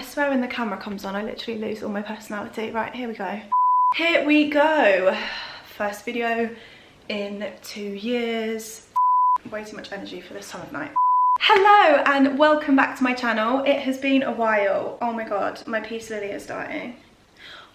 I swear when the camera comes on, I literally lose all my personality. Right, here we go. Here we go. First video in 2 years. Way too much energy for this time of night. Hello and welcome back to my channel. It has been a while. Oh my god, my peace lily is dying.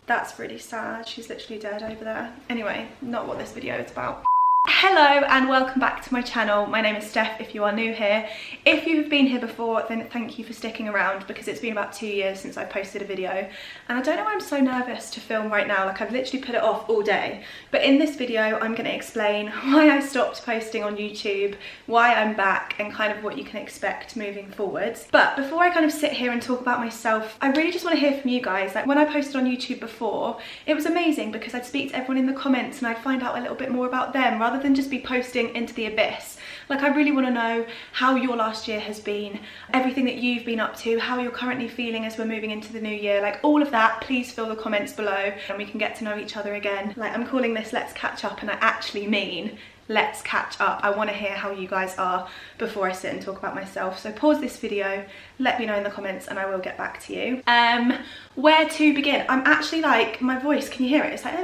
That's really sad. She's literally dead over there. Anyway, not what this video is about. Hello and welcome back to my channel. My name is Steph if you are new here. If you have been here before, then thank you for sticking around because it's been about 2 years since I posted a video. And I don't know why I'm so nervous to film right now, like I've literally put it off all day. But in this video, I'm going to explain why I stopped posting on YouTube, why I'm back, and kind of what you can expect moving forwards. But before I kind of sit here and talk about myself, I really just want to hear from you guys. Like when I posted on YouTube before, it was amazing because I'd speak to everyone in the comments and I'd find out a little bit more about them rather than just be posting into the abyss. Like I really want to know how your last year has been, everything that you've been up to, how you're currently feeling as we're moving into the new year, like all of that. Please fill the comments below and we can get to know each other again. Like I'm calling this Let's Catch Up and I actually mean let's catch up. I want to hear how you guys are before I sit and talk about myself. So pause this video, let me know in the comments and I will get back to you. Where to begin? I'm actually like, my voice, can you hear it? It's like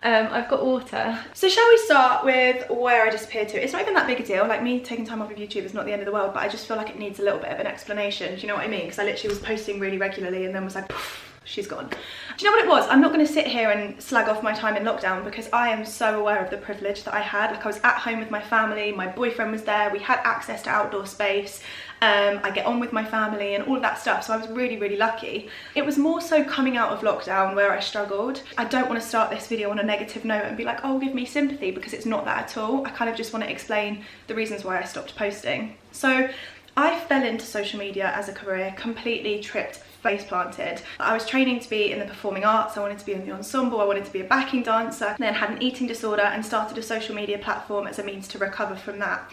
I've got water. So shall we start with where I disappeared to? It's not even that big a deal. Like me taking time off of YouTube is not the end of the world, but I just feel like it needs a little bit of an explanation. Do you know what I mean? Because I literally was posting really regularly and then was like, poof, she's gone. Do you know what it was? I'm not going to sit here and slag off my time in lockdown because I am so aware of the privilege that I had. Like I was at home with my family, my boyfriend was there, we had access to outdoor space. I get on with my family and all of that stuff, so I was really lucky. It was more so coming out of lockdown where I struggled. I don't want to start this video on a negative note and be like, oh, give me sympathy, because it's not that at all. I kind of just want to explain the reasons why I stopped posting. So I fell into social media as a career, completely tripped, face planted. I was training to be in the performing arts, I wanted to be in the ensemble, I wanted to be a backing dancer, then had an eating disorder and started a social media platform as a means to recover from that.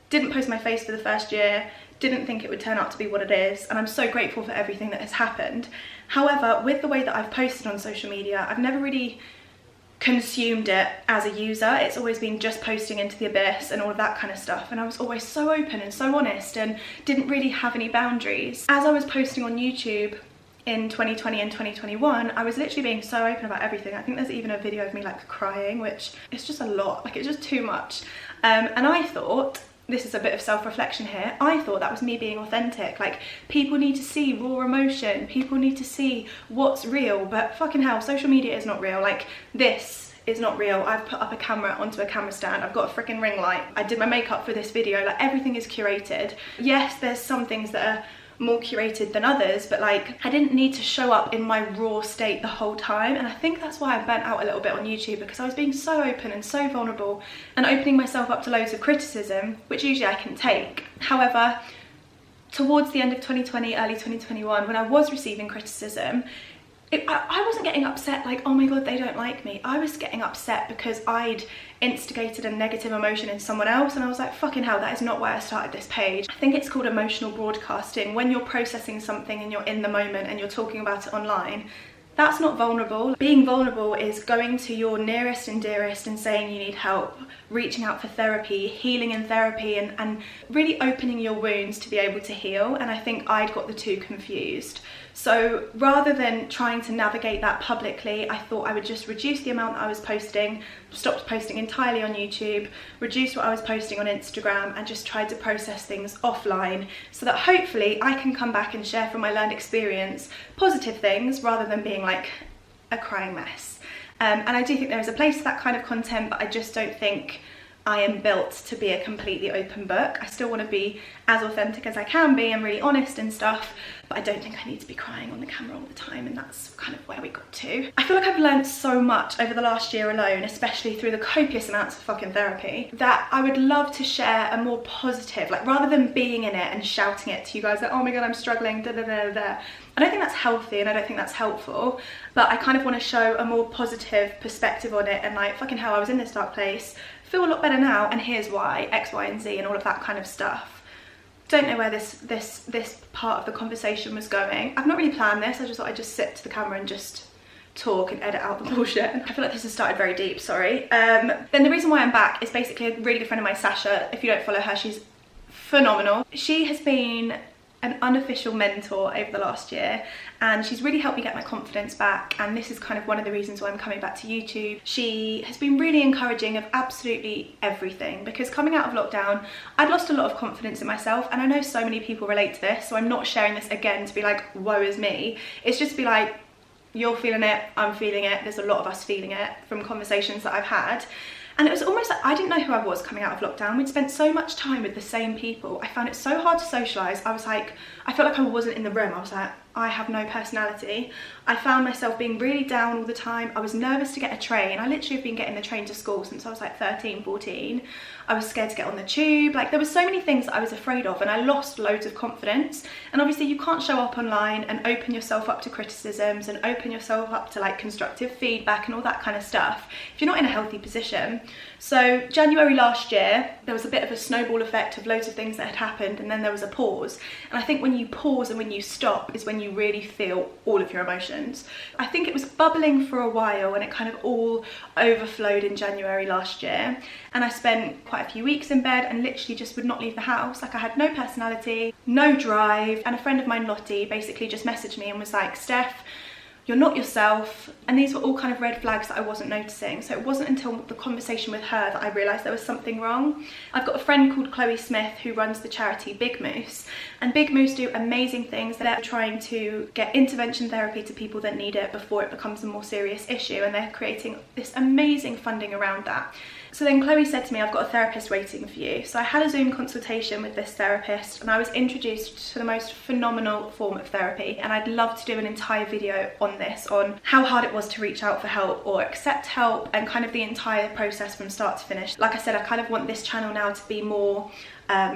Didn't post my face for the first year, didn't think it would turn out to be what it is, and I'm so grateful for everything that has happened. However, with the way that I've posted on social media, I've never really consumed it as a user. It's always been just posting into the abyss and all of that kind of stuff, and I was always so open and so honest and didn't really have any boundaries. As I was posting on YouTube in 2020 and 2021, I was literally being so open about everything. I think there's even a video of me like crying, which is just a lot, like it's just too much. And I thought, this is a bit of self-reflection here, I thought that was me being authentic. Like people need to see raw emotion, people need to see what's real, but fucking hell, social media is not real. Like this is not real. I've put up a camera onto a camera stand, I've got a freaking ring light, I did my makeup for this video, like everything is curated. Yes, there's some things that are more curated than others, but like I didn't need to show up in my raw state the whole time, and I think that's why I burnt out a little bit on YouTube, because I was being so open and so vulnerable and opening myself up to loads of criticism, which usually I can take. However, towards the end of 2020, early 2021, when I was receiving criticism, I wasn't getting upset like, oh my god, they don't like me. I was getting upset because I'd instigated a negative emotion in someone else, and I was like, fucking hell, that is not why I started this page. I think it's called emotional broadcasting. When you're processing something and you're in the moment and you're talking about it online, that's not vulnerable. Being vulnerable is going to your nearest and dearest and saying you need help, reaching out for therapy, healing in therapy, and really opening your wounds to be able to heal. And I think I'd got the two confused. So rather than trying to navigate that publicly, I thought I would just reduce the amount that I was posting, stopped posting entirely on YouTube, reduced what I was posting on Instagram, and just tried to process things offline so that hopefully I can come back and share from my learned experience positive things rather than being like a crying mess. And I do think there is a place for that kind of content, but I just don't think I am built to be a completely open book. I still want to be as authentic as I can be and really honest and stuff, but I don't think I need to be crying on the camera all the time, and that's kind of where we got to. I feel like I've learned so much over the last year alone, especially through the copious amounts of fucking therapy, that I would love to share a more positive, like rather than being in it and shouting it to you guys like, oh my god, I'm struggling, da da da da. I don't think that's healthy and I don't think that's helpful, but I kind of want to show a more positive perspective on it and like, fucking hell, I was in this dark place, feel a lot better now, and here's why, X, Y, and Z, and all of that kind of stuff. Don't know where this part of the conversation was going. I've not really planned this, I just thought I'd just sit to the camera and just talk and edit out the bullshit. I feel like this has started very deep, sorry. Then the reason why I'm back is basically a really good friend of mine, Sasha. If you don't follow her, she's phenomenal. She has been an unofficial mentor over the last year, and she's really helped me get my confidence back, and this is kind of one of the reasons why I'm coming back to YouTube. She has been really encouraging of absolutely everything, because coming out of lockdown, I'd lost a lot of confidence in myself, and I know so many people relate to this, so I'm not sharing this again to be like, woe is me. It's just to be like, you're feeling it, I'm feeling it, there's a lot of us feeling it from conversations that I've had. And it was almost like I didn't know who I was coming out of lockdown. We'd spent so much time with the same people. I found it so hard to socialise. I was like, I felt like I wasn't in the room. I was like, I have no personality. I found myself being really down all the time. I was nervous to get a train. I literally have been getting the train to school since I was like 13, 14. I was scared to get on the tube. Like, there were so many things that I was afraid of, and I lost loads of confidence. And obviously you can't show up online and open yourself up to criticisms and open yourself up to like constructive feedback and all that kind of stuff if you're not in a healthy position. So January last year, there was a bit of a snowball effect of loads of things that had happened, and then there was a pause. And I think when you pause and when you stop is when you really feel all of your emotions. I think it was bubbling for a while, and it kind of all overflowed in January last year. And I spent quite a few weeks in bed and literally just would not leave the house. Like, I had no personality, no drive. And a friend of mine, Lottie, basically just messaged me and was like, Steph, you're not yourself. And these were all kind of red flags that I wasn't noticing. So it wasn't until the conversation with her that I realised there was something wrong. I've got a friend called Chloe Smith who runs the charity Big Moose. And Big Moose do amazing things. They're trying to get intervention therapy to people that need it before it becomes a more serious issue. And they're creating this amazing funding around that. So then Chloe said to me, I've got a therapist waiting for you. So I had a Zoom consultation with this therapist, and I was introduced to the most phenomenal form of therapy. And I'd love to do an entire video on this, on how hard it was to reach out for help or accept help, and kind of the entire process from start to finish. Like I said, I kind of want this channel now to be more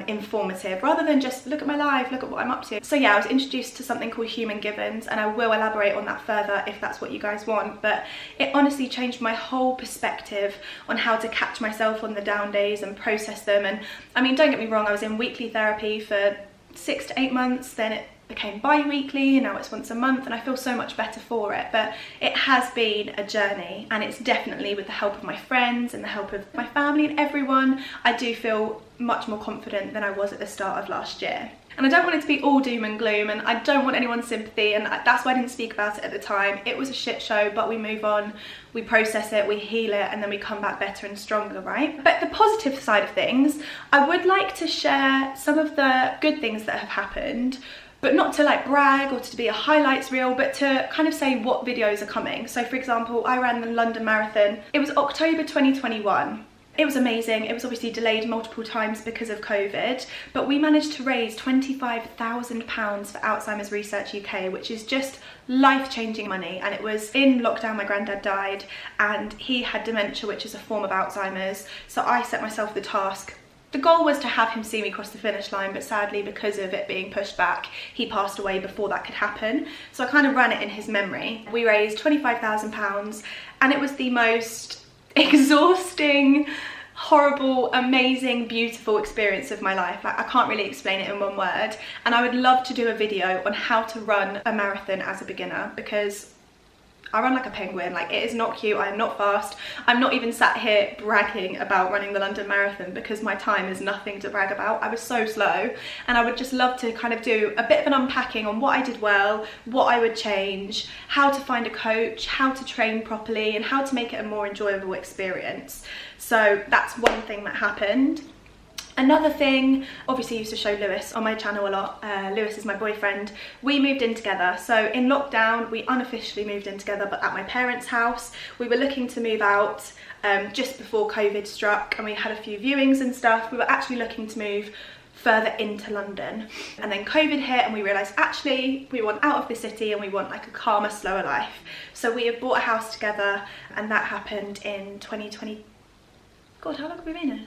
informative rather than just look at my life, look at what I'm up to. So yeah, I was introduced to something called Human Givens, and I will elaborate on that further if that's what you guys want. But it honestly changed my whole perspective on how to catch myself on the down days and process them. And I mean, don't get me wrong, I was in weekly therapy for 6 to 8 months, then it became bi-weekly, and now it's once a month, and I feel so much better for it. But it has been a journey, and it's definitely with the help of my friends and the help of my family and everyone, I do feel much more confident than I was at the start of last year. And I don't want it to be all doom and gloom, and I don't want anyone's sympathy, and that's why I didn't speak about it at the time. It was a shit show, but we move on, we process it, we heal it, and then we come back better and stronger, right? But the positive side of things, I would like to share some of the good things that have happened, but not to like brag or to be a highlights reel, but to kind of say what videos are coming. So for example, I ran the London Marathon. It was October 2021. It was amazing. It was obviously delayed multiple times because of COVID, but we managed to raise £25,000 for Alzheimer's Research UK, which is just life-changing money. And it was in lockdown. My granddad died, and he had dementia, which is a form of Alzheimer's. So I set myself the task. The goal was to have him see me cross the finish line, but sadly, because of it being pushed back, he passed away before that could happen. So I kind of ran it in his memory. We raised £25,000, and it was the most exhausting, horrible, amazing, beautiful experience of my life. Like, I can't really explain it in one word. And I would love to do a video on how to run a marathon as a beginner, because I run like a penguin. Like, it is not cute. I am not fast. I'm not even sat here bragging about running the London Marathon, because my time is nothing to brag about. I was so slow, and I would just love to kind of do a bit of an unpacking on what I did well, what I would change, how to find a coach, how to train properly, and how to make it a more enjoyable experience. So that's one thing that happened. Another thing, obviously I used to show Lewis on my channel a lot. Lewis is my boyfriend. We moved in together. So in lockdown, we unofficially moved in together, but at my parents' house. We were looking to move out just before COVID struck, and we had a few viewings and stuff. We were actually looking to move further into London, and then COVID hit, and we realised actually we want out of the city and we want like a calmer, slower life. So we have bought a house together, and that happened in 2020. God, how long have we been here?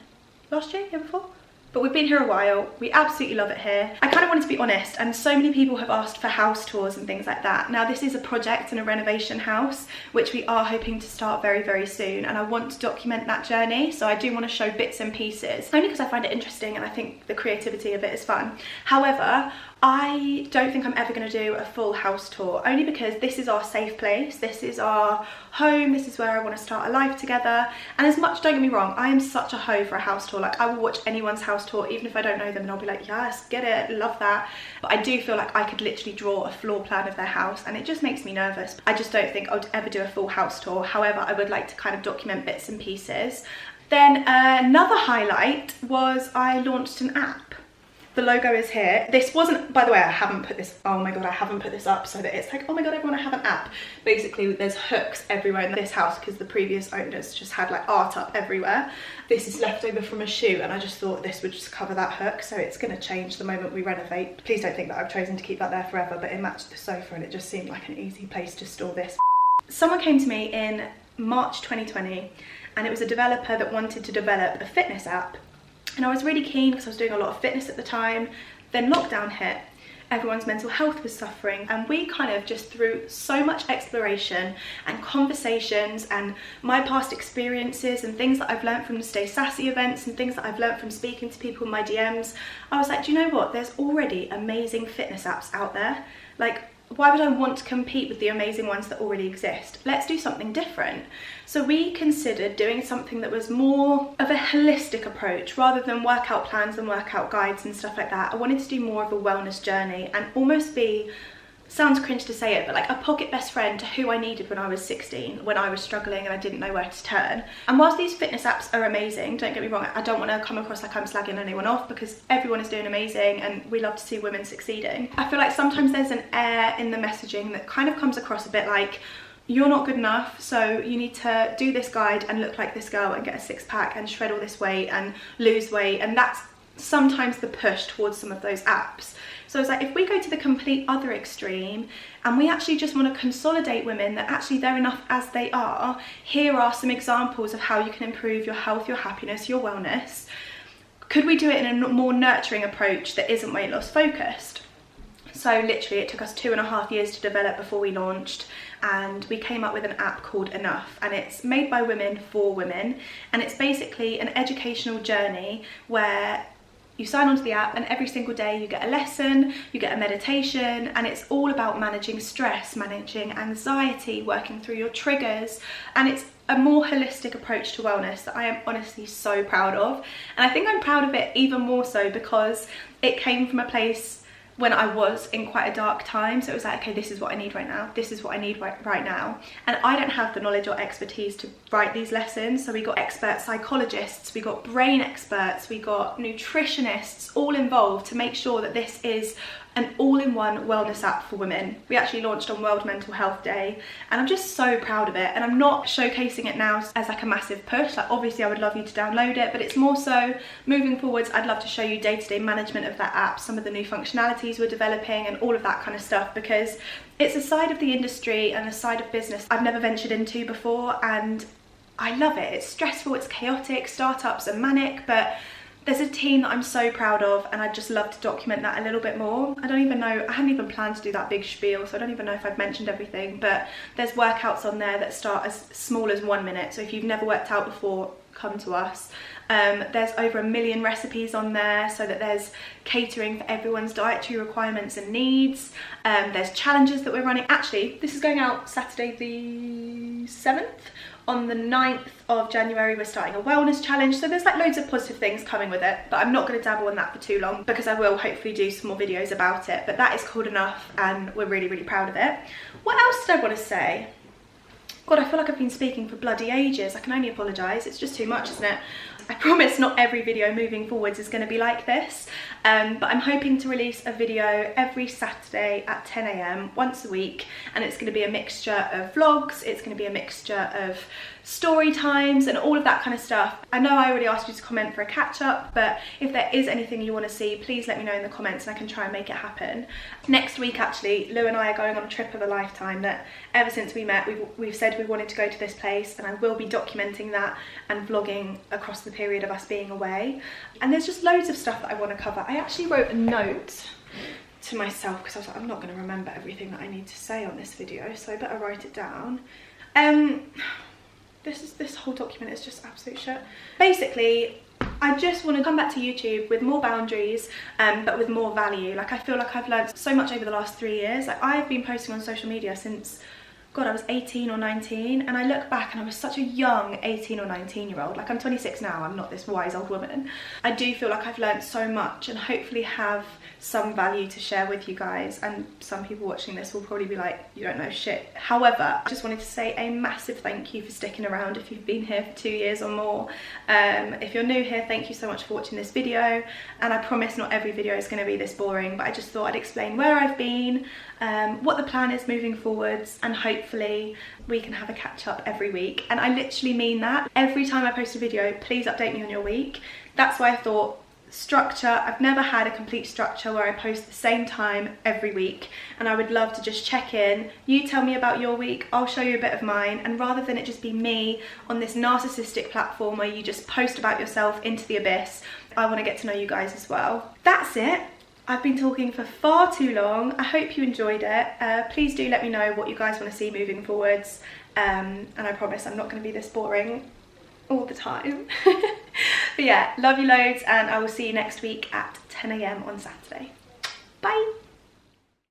Last year? Year before? But we've been here a while. We absolutely love it here. I kind of wanted to be honest, and so many people have asked for house tours and things like that. Now, this is a project and a renovation house, which we are hoping to start very, very soon, and I want to document that journey. So I do want to show bits and pieces, only because I find it interesting and I think the creativity of it is fun. However, I don't think I'm ever going to do a full house tour, only because this is our safe place, this is our home, this is where I want to start a life together. And as much, don't get me wrong, I am such a hoe for a house tour. Like, I will watch anyone's house tour, even if I don't know them, and I'll be like, yes, get it, love that. But I do feel like I could literally draw a floor plan of their house, and it just makes me nervous. I just don't think I would ever do a full house tour. However, I would like to kind of document bits and pieces. Then another highlight was I launched an app. The logo is here. This wasn't, by the way, I haven't put this, oh my god, I haven't put this up so that it's like, oh my god, everyone, I have an app. Basically, there's hooks everywhere in this house because the previous owners just had like art up everywhere. This is left over from a shoe, and I just thought this would just cover that hook, so it's going to change the moment we renovate. Please don't think that I've chosen to keep that there forever, but it matched the sofa and it just seemed like an easy place to store this. Someone came to me in March 2020, and it was a developer that wanted to develop a fitness app. And I was really keen because I was doing a lot of fitness at the time. Then lockdown hit, everyone's mental health was suffering, and we kind of just, through so much exploration and conversations and my past experiences and things that I've learned from the Stay Sassy events and things that I've learned from speaking to people in my DMs, I was like, do you know what? There's already amazing fitness apps out there. Like, why would I want to compete with the amazing ones that already exist? Let's do something different. So we considered doing something that was more of a holistic approach rather than workout plans and workout guides and stuff like that. I wanted to do more of a wellness journey and almost be, sounds cringe to say it, but like a pocket best friend to who I needed when I was 16, when I was struggling and I didn't know where to turn. And whilst these fitness apps are amazing, don't get me wrong, I don't want to come across like I'm slagging anyone off, because everyone is doing amazing and we love to see women succeeding. I feel like sometimes there's an air in the messaging that kind of comes across a bit like, you're not good enough, so you need to do this guide and look like this girl and get a six-pack and shred all this weight and lose weight, and that's sometimes the push towards some of those apps. So it's like, if we go to the complete other extreme and we actually just want to consolidate women that actually they're enough as they are, here are some examples of how you can improve your health, your happiness, your wellness. Could we do it in a more nurturing approach that isn't weight loss focused? So literally it took us 2.5 years to develop before we launched, and we came up with an app called Enough, and it's made by women for women, and it's basically an educational journey where you sign onto the app and every single day you get a lesson, you get a meditation, and it's all about managing stress, managing anxiety, working through your triggers, and it's a more holistic approach to wellness that I am honestly so proud of. And I think I'm proud of it even more so because it came from a place when I was in quite a dark time. So it was like, okay, this is what I need right now. This is what I need right now. And I don't have the knowledge or expertise to write these lessons. So we got expert psychologists, we got brain experts, we got nutritionists all involved to make sure that this is an all-in-one wellness app for women. We actually launched on World Mental Health Day, and I'm just so proud of it. And I'm not showcasing it now as like a massive push. Like, obviously I would love you to download it, but it's more so moving forwards, I'd love to show you day-to-day management of that app, some of the new functionalities we're developing and all of that kind of stuff, because it's a side of the industry and a side of business I've never ventured into before, and I love it. It's stressful, it's chaotic, startups are manic, but there's a team that I'm so proud of, and I'd just love to document that a little bit more. I don't even know, I hadn't even planned to do that big spiel, so I don't even know if I've mentioned everything, but there's workouts on there that start as small as 1 minute, so if you've never worked out before, come to us. There's over 1 million recipes on there, so that there's catering for everyone's dietary requirements and needs. There's challenges that we're running. Actually, this is going out Saturday the 7th. On the 9th of January, we're starting a wellness challenge. So there's like loads of positive things coming with it, but I'm not going to dabble on that for too long because I will hopefully do some more videos about it. But that is called Enough, and we're really, really proud of it. What else did I want to say? God, I feel like I've been speaking for bloody ages. I can only apologise. It's just too much, isn't it? I promise not every video moving forwards is going to be like this, but I'm hoping to release a video every Saturday at 10 AM once a week, and it's going to be a mixture of vlogs, it's going to be a mixture of story times and all of that kind of stuff. I know I already asked you to comment for a catch-up, but if there is anything you want to see, please let me know in the comments and I can try and make it happen. Next week, actually, Lou and I are going on a trip of a lifetime that ever since we met, we've said we wanted to go to this place, and I will be documenting that and vlogging across the period of us being away. And there's just loads of stuff that I want to cover. I actually wrote a note to myself because I was like, I'm not going to remember everything that I need to say on this video, so I better write it down. This whole document is just absolute shit. Basically, I just want to come back to YouTube with more boundaries, but with more value. Like, I feel like I've learned so much over the last 3 years. Like, I've been posting on social media since, God, I was 18 or 19, and I look back and I was such a young 18 or 19-year-old. Like, I'm 26 now, I'm not this wise old woman. I do feel like I've learned so much and hopefully have some value to share with you guys, and some people watching this will probably be like, you don't know shit. However, I just wanted to say a massive thank you for sticking around if you've been here for 2 years or more. If you're new here, thank you so much for watching this video, and I promise not every video is going to be this boring, but I just thought I'd explain where I've been, what the plan is moving forwards, and hopefully we can have a catch up every week. And I literally mean that. Every time I post a video, please update me on your week. That's why I thought structure. I've never had a complete structure where I post the same time every week, and I would love to just check in. You tell me about your week, I'll show you a bit of mine, and rather than it just be me on this narcissistic platform where you just post about yourself into the abyss, I want to get to know you guys as well. That's it. I've been talking for far too long. I hope you enjoyed it. Please do let me know what you guys want to see moving forwards, and I promise I'm not going to be this boring all the time. But yeah, love you loads, and I will see you next week at 10 AM on Saturday. Bye.